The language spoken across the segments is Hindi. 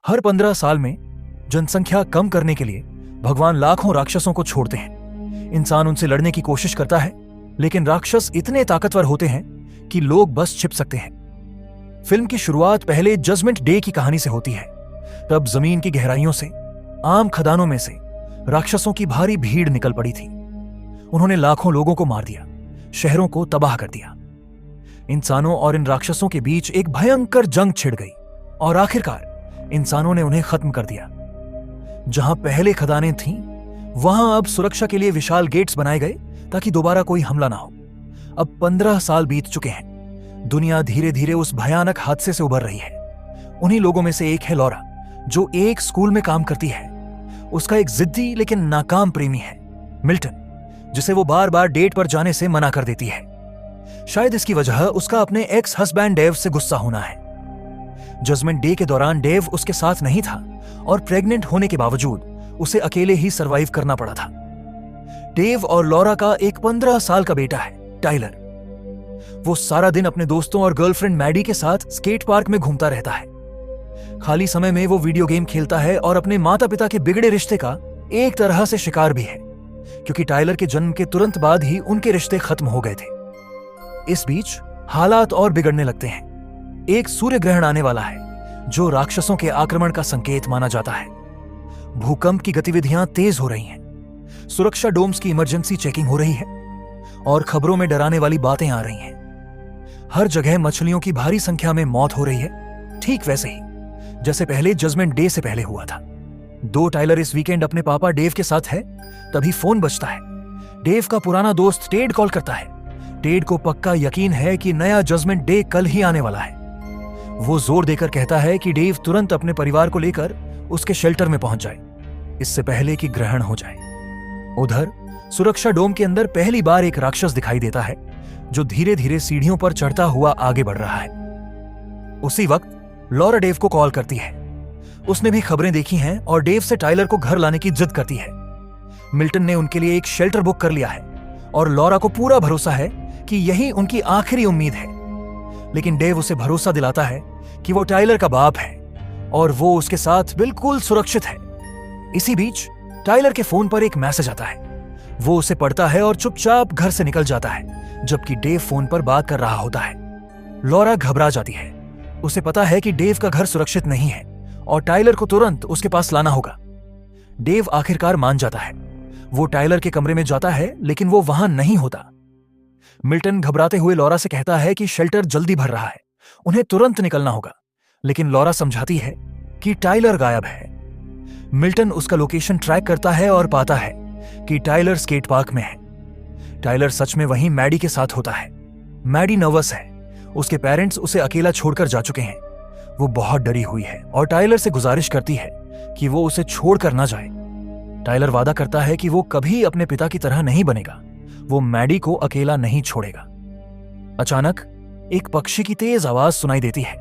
हर 15 साल में जनसंख्या कम करने के लिए भगवान लाखों राक्षसों को छोड़ते हैं। इंसान उनसे लड़ने की कोशिश करता है, लेकिन राक्षस इतने ताकतवर होते हैं कि लोग बस छिप सकते हैं। फिल्म की शुरुआत पहले जजमेंट डे की कहानी से होती है। तब जमीन की गहराइयों से, आम खदानों में से राक्षसों की भारी भीड़ निकल पड़ी थी। उन्होंने लाखों लोगों को मार दिया, शहरों को तबाह कर दिया। इंसानों और इन राक्षसों के बीच एक भयंकर जंग छिड़ गई और आखिरकार इंसानों ने उन्हें खत्म कर दिया। जहां पहले खदानें थीं, वहां अब सुरक्षा के लिए विशाल गेट्स बनाए गए ताकि दोबारा कोई हमला ना हो। अब 15 साल बीत चुके हैं। दुनिया धीरे धीरे उस भयानक हादसे से उभर रही है। उन्हीं लोगों में से एक है लॉरा, जो एक स्कूल में काम करती है। उसका एक जिद्दी लेकिन नाकाम प्रेमी है, मिल्टन, जिसे वो बार बार डेट पर जाने से मना कर देती है। शायद इसकी वजह उसका अपने एक्स हस्बैंड डेव से गुस्सा होना है। जजमेंट डे के दौरान डेव उसके साथ नहीं था और प्रेग्नेंट होने के बावजूद उसे अकेले ही सरवाइव करना पड़ा था। डेव और लॉरा का एक 15 साल का बेटा है, टाइलर। वो सारा दिन अपने दोस्तों और गर्लफ्रेंड मैडी के साथ स्केट पार्क में घूमता रहता है। खाली समय में वो वीडियो गेम खेलता है और अपने माता पिता के बिगड़े रिश्ते का एक तरह से शिकार भी है, क्योंकि टाइलर के जन्म के तुरंत बाद ही उनके रिश्ते खत्म हो गए थे। इस बीच हालात और बिगड़ने लगते हैं। एक सूर्य ग्रहण आने वाला है, जो राक्षसों के आक्रमण का संकेत माना जाता है। भूकंप की गतिविधियां तेज हो रही हैं। सुरक्षा डोम्स की इमरजेंसी चेकिंग हो रही है और खबरों में डराने वाली बातें आ रही हैं। हर जगह मछलियों की भारी संख्या में मौत हो रही है, ठीक वैसे ही जैसे पहले जजमेंट डे से पहले हुआ था। टाइलर इस वीकेंड अपने पापा डेव के साथ है। तभी फोन बजता है। डेव का पुराना दोस्त टेड कॉल करता है। टेड को पक्का यकीन है कि नया जजमेंट डे कल ही आने वाला है। वो जोर देकर कहता है कि डेव तुरंत अपने परिवार को लेकर उसके शेल्टर में पहुंच जाए, इससे पहले कि ग्रहण हो जाए। उधर सुरक्षा डोम के अंदर पहली बार एक राक्षस दिखाई देता है, जो धीरे धीरे सीढ़ियों पर चढ़ता हुआ आगे बढ़ रहा है। उसी वक्त लॉरा डेव को कॉल करती है। उसने भी खबरें देखी हैं और डेव से टाइलर को घर लाने की जिद करती है। मिल्टन ने उनके लिए एक शेल्टर बुक कर लिया है और लॉरा को पूरा भरोसा है कि यही उनकी आखिरी उम्मीद है। लेकिन डेव उसे भरोसा दिलाता है कि वो टाइलर का बाप है और वो उसके साथ बिल्कुल सुरक्षित है। इसी बीच टाइलर के फोन पर एक मैसेज आता है। वो उसे पढ़ता है और चुपचाप घर से निकल जाता है, जबकि डेव फोन पर बात कर रहा होता है। लॉरा घबरा जाती है। उसे पता है कि डेव का घर सुरक्षित नहीं है और टाइलर को तुरंत उसके पास लाना होगा। डेव आखिरकार मान जाता है। वो टाइलर के कमरे में जाता है, लेकिन वो वहां नहीं होता। मिल्टन घबराते हुए लॉरा से कहता है कि शेल्टर जल्दी भर रहा है, उन्हें तुरंत निकलना होगा। लेकिन लॉरा समझाती है कि टाइलर गायब है। मिल्टन उसका लोकेशन ट्रैक करता है और पाता है कि टाइलर स्केट पार्क में है। टाइलर सच में वहीं मैडी के साथ होता है। मैडी नर्वस है। उसके पेरेंट्स उसे अकेला छोड़कर जा चुके हैं। वो बहुत डरी हुई है और टाइलर से गुजारिश करती है कि वो उसे छोड़कर ना जाए। टाइलर वादा करता है कि वो कभी अपने पिता की तरह नहीं बनेगा। वो मैडी को अकेला नहीं छोड़ेगा। अचानक एक पक्षी की तेज आवाज सुनाई देती है।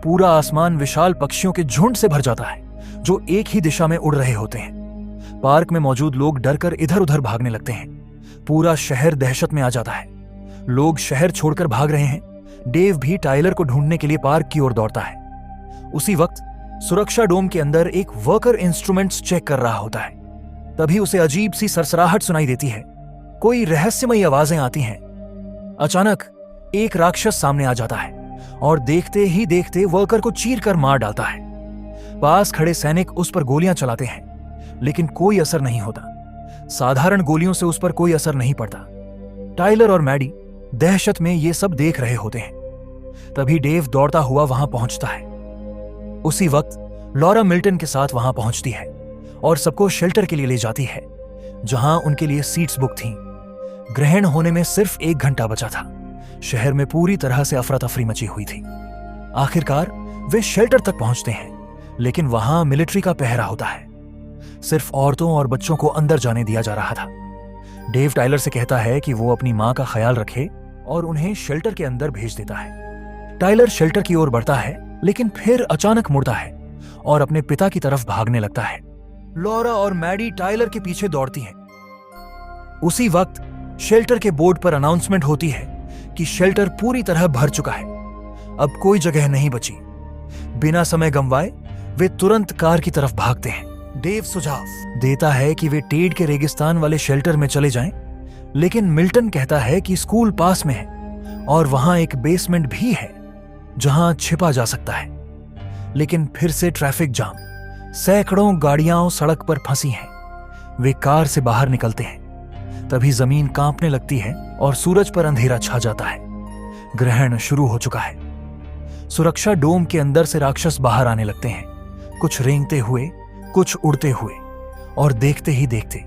पूरा आसमान विशाल पक्षियों के झुंड से भर जाता है, जो एक ही दिशा में उड़ रहे होते हैं। पार्क में मौजूद लोग डरकर इधर उधर भागने लगते हैं। पूरा शहर दहशत में आ जाता है। लोग शहर छोड़कर भाग रहे हैं। डेव भी टाइलर को ढूंढने के लिए पार्क की ओर दौड़ता है। उसी वक्त सुरक्षा डोम के अंदर एक वर्कर इंस्ट्रूमेंट्स चेक कर रहा होता है। तभी उसे अजीब सी सरसराहट सुनाई देती है। कोई रहस्यमयी आवाजें आती हैं। अचानक एक राक्षस सामने आ जाता है और देखते ही देखते वर्कर को चीर कर मार डालता है। पास खड़े सैनिक उस पर गोलियां चलाते हैं, लेकिन कोई असर नहीं होता। साधारण गोलियों से उस पर कोई असर नहीं पड़ता। टाइलर और मैडी दहशत में ये सब देख रहे होते हैं। तभी डेव दौड़ता हुआ वहां पहुंचता है। उसी वक्त लॉरा मिल्टन के साथ वहां पहुंचती है और सबको शेल्टर के लिए ले जाती है, जहां उनके लिए सीट्स बुक थीं। ग्रहण होने में सिर्फ 1 घंटा बचा था। शहर में पूरी तरह से अफरा तफरी मची हुई थी। आखिरकार वे शेल्टर तक पहुंचते हैं, लेकिन वहां मिलिट्री का पहरा होता है। सिर्फ औरतों और बच्चों को अंदर जाने दिया जा रहा था। डेव टाइलर से कहता है कि वो अपनी मां का ख्याल रखे और उन्हें शेल्टर के अंदर भेज देता है। टाइलर शेल्टर की ओर बढ़ता है, लेकिन फिर अचानक मुड़ता है और अपने पिता की तरफ भागने लगता है। लॉरा और मैडी टाइलर के पीछे दौड़ती हैं। उसी वक्त शेल्टर के बोर्ड पर अनाउंसमेंट होती है कि शेल्टर पूरी तरह भर चुका है। अब कोई जगह नहीं बची। बिना समय गंवाए वे तुरंत कार की तरफ भागते हैं। डेव सुझाव देता है कि वे टेड के रेगिस्तान वाले शेल्टर में चले जाएं, लेकिन मिल्टन कहता है कि स्कूल पास में है और वहां एक बेसमेंट भी है जहां छिपा जा सकता है। लेकिन फिर से ट्रैफिक जाम, सैकड़ों गाड़ियां सड़क पर फंसी हैं। वे कार से बाहर निकलते हैं, तभी जमीन कांपने लगती है और सूरज पर अंधेरा छा जाता है। ग्रहण शुरू हो चुका है। सुरक्षा डोम के अंदर से राक्षस बाहर आने लगते हैं, कुछ रेंगते हुए, कुछ उड़ते हुए, और देखते ही देखते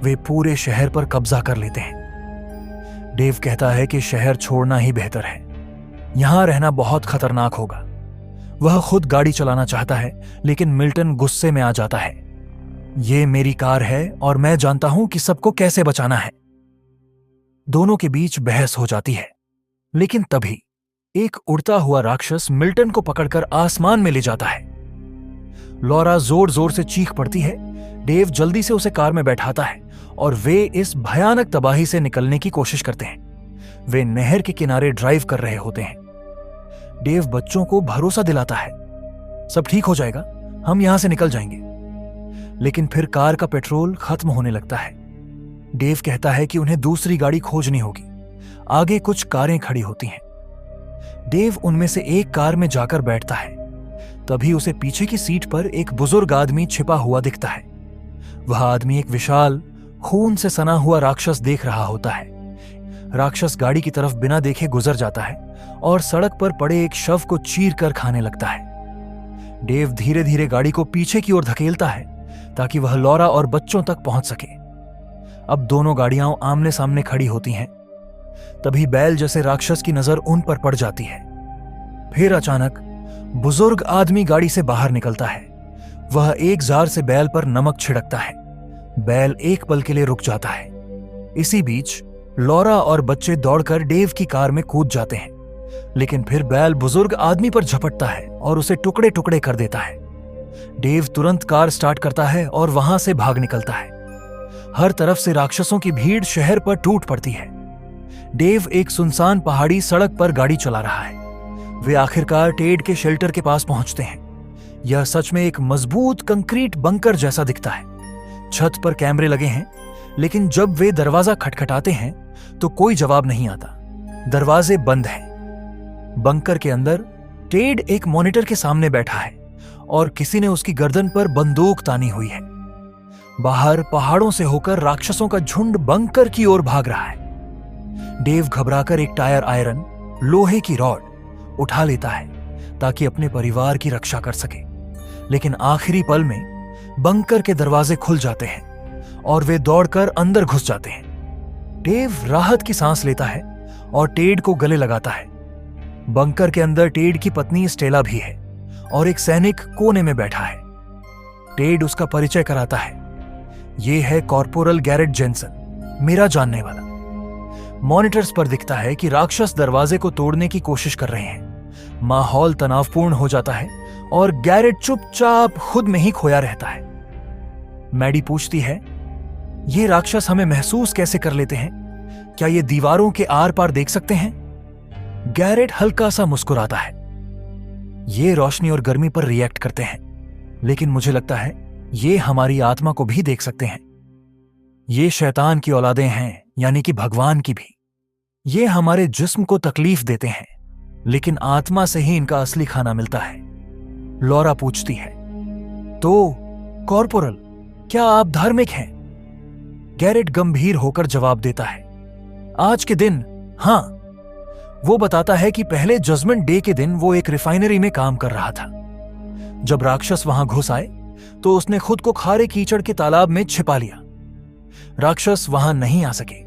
वे पूरे शहर पर कब्जा कर लेते हैं। डेव कहता है कि शहर छोड़ना ही बेहतर है, यहां रहना बहुत खतरनाक होगा। वह खुद गाड़ी चलाना चाहता है, लेकिन मिल्टन गुस्से में आ जाता है। ये मेरी कार है और मैं जानता हूं कि सबको कैसे बचाना है। दोनों के बीच बहस हो जाती है, लेकिन तभी एक उड़ता हुआ राक्षस मिल्टन को पकड़कर आसमान में ले जाता है। लॉरा जोर जोर से चीख पड़ती है। डेव जल्दी से उसे कार में बैठाता है और वे इस भयानक तबाही से निकलने की कोशिश करते हैं। वे नहर के किनारे ड्राइव कर रहे होते हैं। डेव बच्चों को भरोसा दिलाता है, सब ठीक हो जाएगा, हम यहां से निकल जाएंगे। लेकिन फिर कार का पेट्रोल खत्म होने लगता है। डेव कहता है कि उन्हें दूसरी गाड़ी खोजनी होगी। आगे कुछ कारें खड़ी होती हैं। डेव उनमें से एक कार में जाकर बैठता है। तभी उसे पीछे की सीट पर एक बुजुर्ग आदमी छिपा हुआ दिखता है। वह आदमी एक विशाल, खून से सना हुआ राक्षस देख रहा होता है। राक्षस गाड़ी की तरफ बिना देखे गुजर जाता है और सड़क पर पड़े एक शव को चीर कर खाने लगता है। डेव धीरे धीरे गाड़ी को पीछे की ओर धकेलता है ताकि वह लॉरा और बच्चों तक पहुंच सके। अब दोनों गाड़ियां आमने सामने खड़ी होती हैं। तभी बैल जैसे राक्षस की नजर उन पर पड़ जाती है। फिर अचानक बुजुर्ग आदमी गाड़ी से बाहर निकलता है। वह एक जार से बैल पर नमक छिड़कता है। बैल एक पल के लिए रुक जाता है। इसी बीच लॉरा और बच्चे दौड़कर डेव की कार में कूद जाते हैं, लेकिन फिर बैल बुजुर्ग आदमी पर झपटता है और उसे टुकड़े टुकड़े कर देता है। डेव तुरंत कार स्टार्ट करता है और वहां से भाग निकलता है। हर तरफ से राक्षसों की भीड़ शहर पर टूट पड़ती है। डेव एक सुनसान पहाड़ी सड़क पर गाड़ी चला रहा है। वे आखिरकार टेड के शेल्टर के पास पहुंचते हैं। यह सच में एक मजबूत कंक्रीट बंकर जैसा दिखता है। छत पर कैमरे लगे हैं, लेकिन जब वे दरवाजा खटखटाते हैं तो कोई जवाब नहीं आता। दरवाजे बंद हैं। बंकर के अंदर टेड एक मॉनिटर के सामने बैठा है और किसी ने उसकी गर्दन पर बंदूक तानी हुई है। बाहर पहाड़ों से होकर राक्षसों का झुंड बंकर की ओर भाग रहा है। डेव घबराकर एक टायर आयरन, लोहे की रॉड उठा लेता है ताकि अपने परिवार की रक्षा कर सके। लेकिन आखिरी पल में बंकर के दरवाजे खुल जाते हैं और वे दौड़कर अंदर घुस जाते हैं। डेव राहत की सांस लेता है और टेड को गले लगाता है। बंकर के अंदर टेड की पत्नी स्टेला भी है और एक सैनिक कोने में बैठा है। टेड उसका परिचय कराता है। यह है कॉर्पोरल गैरेट जेनसन, मेरा जानने वाला। मॉनिटर्स पर दिखता है कि राक्षस दरवाजे को तोड़ने की कोशिश कर रहे हैं। माहौल तनावपूर्ण हो जाता है और गैरेट चुपचाप खुद में ही खोया रहता है। मैडी पूछती है, ये राक्षस हमें महसूस कैसे कर लेते हैं? क्या ये दीवारों के आर पार देख सकते हैं? गैरेट हल्का सा मुस्कुराता है। ये रोशनी और गर्मी पर रिएक्ट करते हैं, लेकिन मुझे लगता है ये हमारी आत्मा को भी देख सकते हैं। ये शैतान की औलादें हैं, यानी कि भगवान की भी। ये हमारे जिस्म को तकलीफ देते हैं, लेकिन आत्मा से ही इनका असली खाना मिलता है। लॉरा पूछती है, तो कॉर्पोरल, क्या आप धार्मिक हैं? गैरेट गंभीर होकर जवाब देता है, आज के दिन हां। वो बताता है कि पहले जजमेंट डे के दिन वो एक रिफाइनरी में काम कर रहा था। जब राक्षस वहां घुस आए तो उसने खुद को खारे कीचड़ के तालाब में छिपा लिया। राक्षस वहां नहीं आ सके।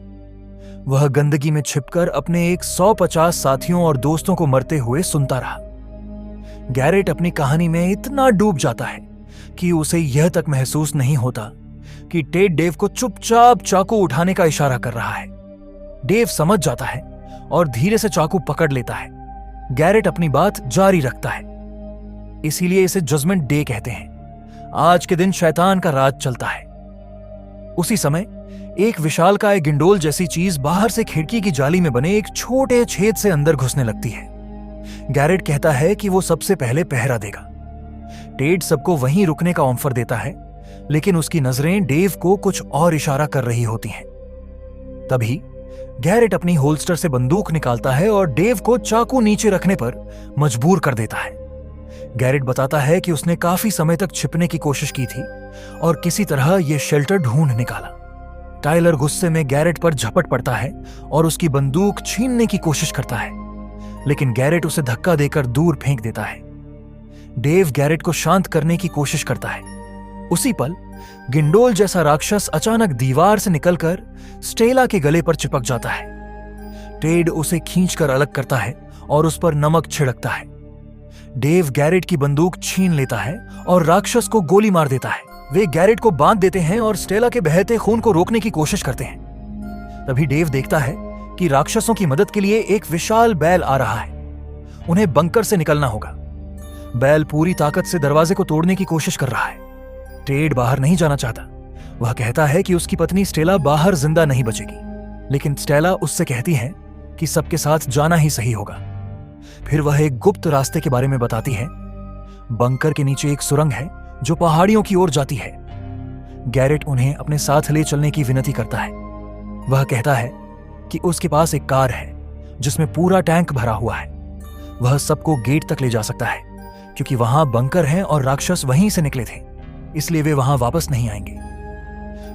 वह गंदगी में छिपकर अपने 150 साथियों और दोस्तों को मरते हुए सुनता रहा। गैरेट अपनी कहानी में इतना डूब जाता है कि उसे यह तक महसूस नहीं होता कि टेड डेव को चुपचाप चाकू उठाने का इशारा कर रहा है। डेव समझ जाता है और धीरे से चाकू पकड़ लेता है। गैरेट अपनी बात जारी रखता है। इसीलिए इसे जजमेंट डे कहते हैं। आज के दिन शैतान का राज चलता है। उसी समय एक विशालकाय गिंडोल जैसी चीज बाहर से खिड़की की जाली में बने एक छोटे छेद से अंदर घुसने लगती है। गैरेट कहता है कि वो सबसे पहले पहरा देगा। टेड सबको वहीं रुकने का ऑफर देता है, लेकिन उसकी नजरें डेव को कुछ और इशारा कर रही होती हैं। तभी गैरेट अपनी होल्स्टर से बंदूक निकालता है और डेव को चाकू नीचे रखने पर मजबूर कर देता है। गैरेट बताता है कि उसने काफी समय तक छिपने की कोशिश की थी और किसी तरह यह शेल्टर ढूंढ निकाला। टाइलर गुस्से में गैरेट पर झपट पड़ता है और उसकी बंदूक छीनने की कोशिश करता है, लेकिन गैरेट उसे धक्का देकर दूर फेंक देता है। डेव गैरेट को शांत करने की कोशिश करता है। उसी पल गिंडोल जैसा राक्षस अचानक दीवार से निकलकर स्टेला के गले पर चिपक जाता है। टेड उसे खींचकर अलग करता है और उस पर नमक छिड़कता है। डेव गैरेट की बंदूक छीन लेता है और राक्षस को गोली मार देता है। वे गैरेट को बांध देते हैं और स्टेला के बहते खून को रोकने की कोशिश करते हैं। तभी डेव देखता है कि राक्षसों की मदद के लिए एक विशाल बैल आ रहा है। उन्हें बंकर से निकलना होगा। बैल पूरी ताकत से दरवाजे को तोड़ने की कोशिश कर रहा है। टेड बाहर नहीं जाना चाहता। वह कहता है कि उसकी पत्नी स्टेला बाहर जिंदा नहीं बचेगी, लेकिन स्टेला उससे कहती है कि सबके साथ जाना ही सही होगा। फिर वह एक गुप्त रास्ते के बारे में बताती है। बंकर के नीचे एक सुरंग है जो पहाड़ियों की ओर जाती है। गैरेट उन्हें अपने साथ ले चलने की विनती करता है। वह कहता है कि उसके पास एक कार है जिसमें पूरा टैंक भरा हुआ है। वह सबको गेट तक ले जा सकता है, क्योंकि वहां बंकर है और राक्षस वहीं से निकले थे, इसलिए वे वहां वापस नहीं आएंगे।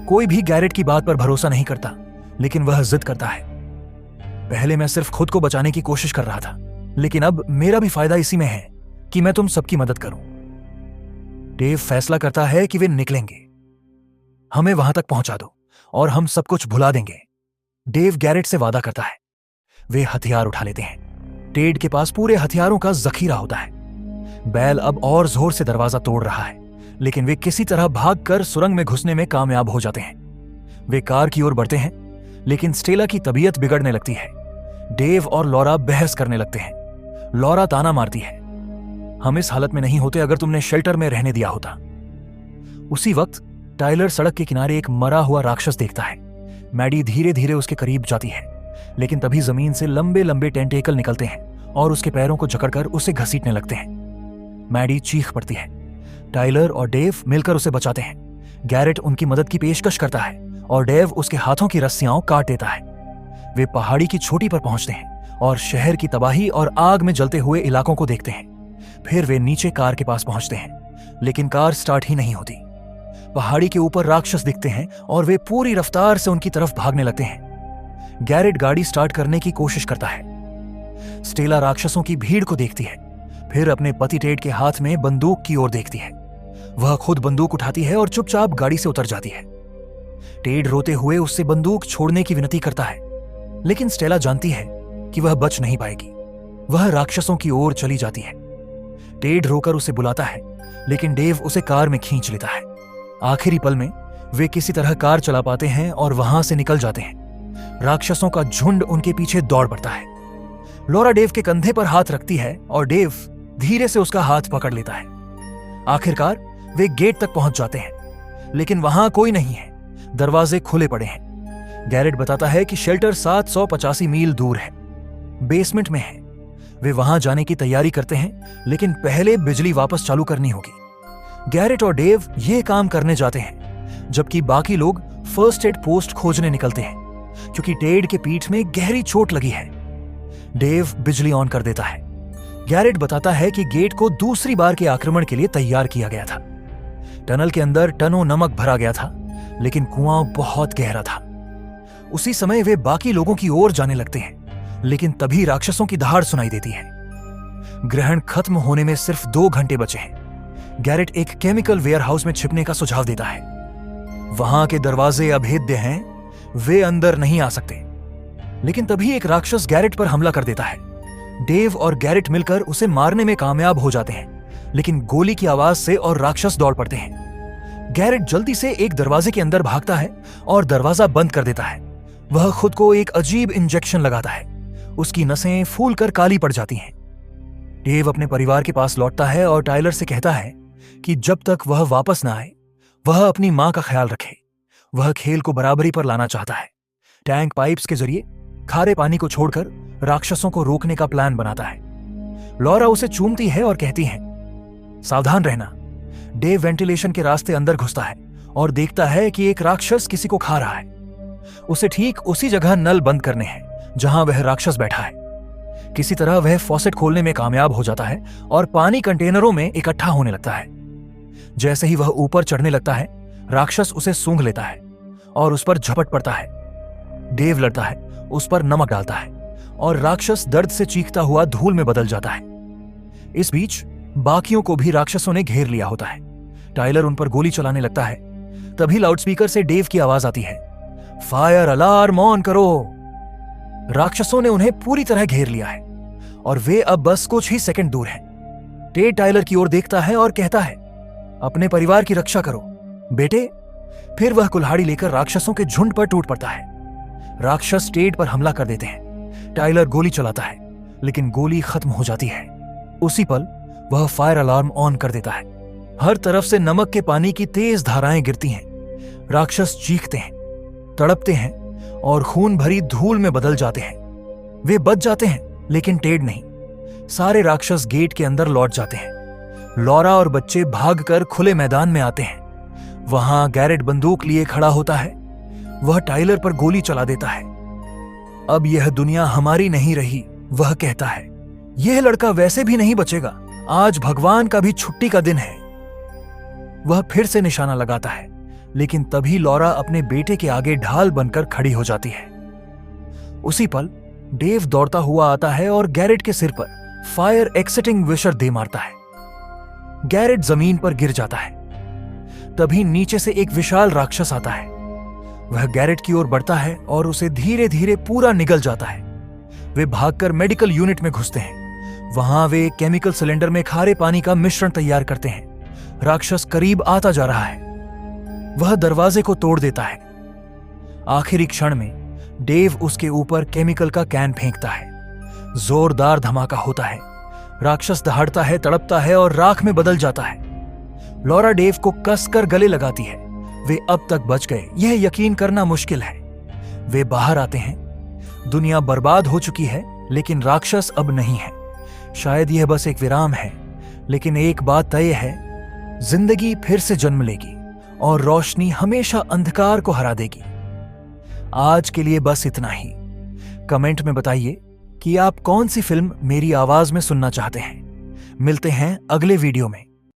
कोई भी गैरेट की बात पर भरोसा नहीं करता, लेकिन वह जिद करता है। पहले मैं सिर्फ खुद को बचाने की कोशिश कर रहा था, लेकिन अब मेरा भी फायदा इसी में है कि मैं तुम सबकी मदद करूं। डेव फैसला करता है कि वे निकलेंगे। हमें वहां तक पहुंचा दो और हम सब कुछ भुला देंगे। डेव गैरेट से वादा करता है। वे हथियार उठा लेते हैं। टेड के पास पूरे हथियारों का जखीरा होता है। बैल अब और जोर से दरवाजा तोड़ रहा है, लेकिन वे किसी तरह भागकर सुरंग में घुसने में कामयाब हो जाते हैं। वे कार की ओर बढ़ते हैं, लेकिन स्टेला की तबीयत बिगड़ने लगती है। डेव और लॉरा बहस करने लगते हैं। लॉरा ताना मारती है, हम इस हालत में नहीं होते अगर तुमने शेल्टर में रहने दिया होता। उसी वक्त टाइलर सड़क के किनारे एक मरा हुआ राक्षस देखता है। मैडी धीरे धीरे उसके करीब जाती है, लेकिन तभी जमीन से लंबे लंबे टेंटेकल निकलते हैं और उसके पैरों को जकड़कर उसे घसीटने लगते हैं। मैडी चीख पड़ती है। टाइलर और डेव मिलकर उसे बचाते हैं। गैरेट उनकी मदद की पेशकश करता है और डेव उसके हाथों की रस्सियां काट देता है। वे पहाड़ी की चोटी पर पहुंचते हैं और शहर की तबाही और आग में जलते हुए इलाकों को देखते हैं। फिर वे नीचे कार के पास पहुंचते हैं, लेकिन कार स्टार्ट ही नहीं होती। पहाड़ी के ऊपर राक्षस दिखते हैं और वे पूरी रफ्तार से उनकी तरफ भागने लगते हैं। गैरेट गाड़ी स्टार्ट करने की कोशिश करता है। स्टेला राक्षसों की भीड़ को देखती है, फिर अपने पति टेड के हाथ में बंदूक की ओर देखती है। वह खुद बंदूक उठाती है और चुपचाप गाड़ी से उतर जाती है। टेड रोते हुए उससे बंदूक छोड़ने की विनती करता है, लेकिन स्टेला जानती है कि वह बच नहीं पाएगी। वह राक्षसों की ओर चली जाती है। टेड रोकर उसे बुलाता है, लेकिन डेव उसे कार में खींच लेता है। आखिरी पल में वे किसी तरह कार चला पाते हैं और वहां से निकल जाते हैं। राक्षसों का झुंड उनके पीछे दौड़ पड़ता है। लॉरा डेव के कंधे पर हाथ रखती है और डेव धीरे से उसका हाथ पकड़ लेता है। आखिरकार वे गेट तक पहुंच जाते हैं, लेकिन वहां कोई नहीं है। दरवाजे खुले पड़े हैं। गैरेट बताता है कि शेल्टर 785 मील दूर है, बेसमेंट में है। वे वहां जाने की तैयारी करते हैं, लेकिन पहले बिजली वापस चालू करनी होगी। गैरेट और डेव ये काम करने जाते हैं, जबकि बाकी लोग फर्स्ट एड पोस्ट खोजने निकलते हैं, क्योंकि टेड के पीठ में गहरी चोट लगी है। डेव बिजली ऑन कर देता है। गैरेट बताता है कि गेट को दूसरी बार के आक्रमण के लिए तैयार किया गया था। टनल के अंदर टनों नमक भरा गया था, लेकिन कुआं बहुत गहरा था। उसी समय वे बाकी लोगों की ओर जाने लगते हैं, लेकिन तभी राक्षसों की दहाड़ सुनाई देती है। ग्रहण खत्म होने में सिर्फ 2 घंटे बचे हैं। गैरेट एक केमिकल वेयरहाउस में छिपने का सुझाव देता है। वहां के दरवाजे अभेद्य हैं, वे अंदर नहीं आ सकते। लेकिन तभी एक राक्षस गैरेट पर हमला कर देता है। डेव और गैरेट मिलकर उसे मारने में कामयाब हो जाते हैं, लेकिन गोली की आवाज से और राक्षस दौड़ पड़ते हैं। गैरेट जल्दी से एक दरवाजे के अंदर भागता है और दरवाजा बंद कर देता है। वह खुद को एक अजीब इंजेक्शन लगाता है। उसकी नसें फूलकर काली पड़ जाती हैं। डेव अपने परिवार के पास लौटता है और टाइलर से कहता है कि जब तक वह वापस ना आए, वह अपनी मां का ख्याल रखे। वह खेल को बराबरी पर लाना चाहता है। टैंक पाइप्स के जरिए खारे पानी को छोड़कर राक्षसों को रोकने का प्लान बनाता है। लॉरा उसे चूमती है और कहती है, सावधान रहना, डेव वेंटिलेशन के रास्ते अंदर घुसता है और देखता है कि एक राक्षस किसी को खा रहा है। उसे ठीक उसी जगह नल बंद करने हैं जहां वह राक्षस बैठा है। किसी तरह वह फॉसेट खोलने में कामयाब हो जाता है और पानी कंटेनरों में इकट्ठा होने लगता है। जैसे ही वह ऊपर चढ़ने लगता है, राक्षस उसे सूंघ लेता है और उस पर झपट पड़ता है। डेव लड़ता है, उस पर नमक डालता है और राक्षस दर्द से चीखता हुआ धूल में बदल जाता है। इस बीच बाकियों को भी राक्षसों ने घेर लिया होता है। टाइलर उन पर गोली चलाने लगता है। तभी लाउडस्पीकर से डेव की आवाज आती है, फायर अलार्म ऑन करो। राक्षसों ने उन्हें पूरी तरह घेर लिया है और वे अब बस कुछ ही सेकंड दूर हैं। टेड टाइलर की ओर देखता है और कहता है, अपने परिवार की रक्षा करो बेटे। फिर वह कुल्हाड़ी लेकर राक्षसों के झुंड पर टूट पड़ता है। राक्षस टेड पर हमला कर देते हैं। टाइलर गोली चलाता है, लेकिन गोली खत्म हो जाती है। उसी पल वह फायर अलार्म ऑन कर देता है। हर तरफ से नमक के पानी की तेज धाराएं गिरती हैं। राक्षस चीखते हैं, तड़पते हैं और खून भरी धूल में बदल जाते हैं। वे बच जाते हैं, लेकिन टेड नहीं। सारे राक्षस गेट के अंदर लौट जाते हैं। लॉरा और बच्चे भागकर खुले मैदान में आते हैं। वहां गैरेट बंदूक लिए खड़ा होता है। वह टाइलर पर गोली चला देता है। अब यह दुनिया हमारी नहीं रही, वह कहता है। यह लड़का वैसे भी नहीं बचेगा। आज भगवान का भी छुट्टी का दिन है। वह फिर से निशाना लगाता है, लेकिन तभी लॉरा अपने बेटे के आगे ढाल बनकर खड़ी हो जाती है। उसी पल डेव दौड़ता हुआ आता है और गैरेट के सिर पर फायर एक्सटिंग्विशर दे मारता है। गैरेट जमीन पर गिर जाता है। तभी नीचे से एक विशाल राक्षस आता है। वह गैरेट की ओर बढ़ता है और उसे धीरे धीरे पूरा निगल जाता है। वे भागकर मेडिकल यूनिट में घुसते हैं। वहां वे केमिकल सिलेंडर में खारे पानी का मिश्रण तैयार करते हैं। राक्षस करीब आता जा रहा है। वह दरवाजे को तोड़ देता है। आखिरी क्षण में डेव उसके ऊपर केमिकल का कैन फेंकता है। जोरदार धमाका होता है। राक्षस दहाड़ता है, तड़पता है और राख में बदल जाता है। लॉरा डेव को कसकर गले लगाती है। वे अब तक बच गए, यह यकीन करना मुश्किल है। वे बाहर आते हैं। दुनिया बर्बाद हो चुकी है, लेकिन राक्षस अब नहीं है। शायद यह बस एक विराम है, लेकिन एक बात तय है, जिंदगी फिर से जन्म लेगी और रोशनी हमेशा अंधकार को हरा देगी। आज के लिए बस इतना ही। कमेंट में बताइए कि आप कौन सी फिल्म मेरी आवाज में सुनना चाहते हैं। मिलते हैं अगले वीडियो में।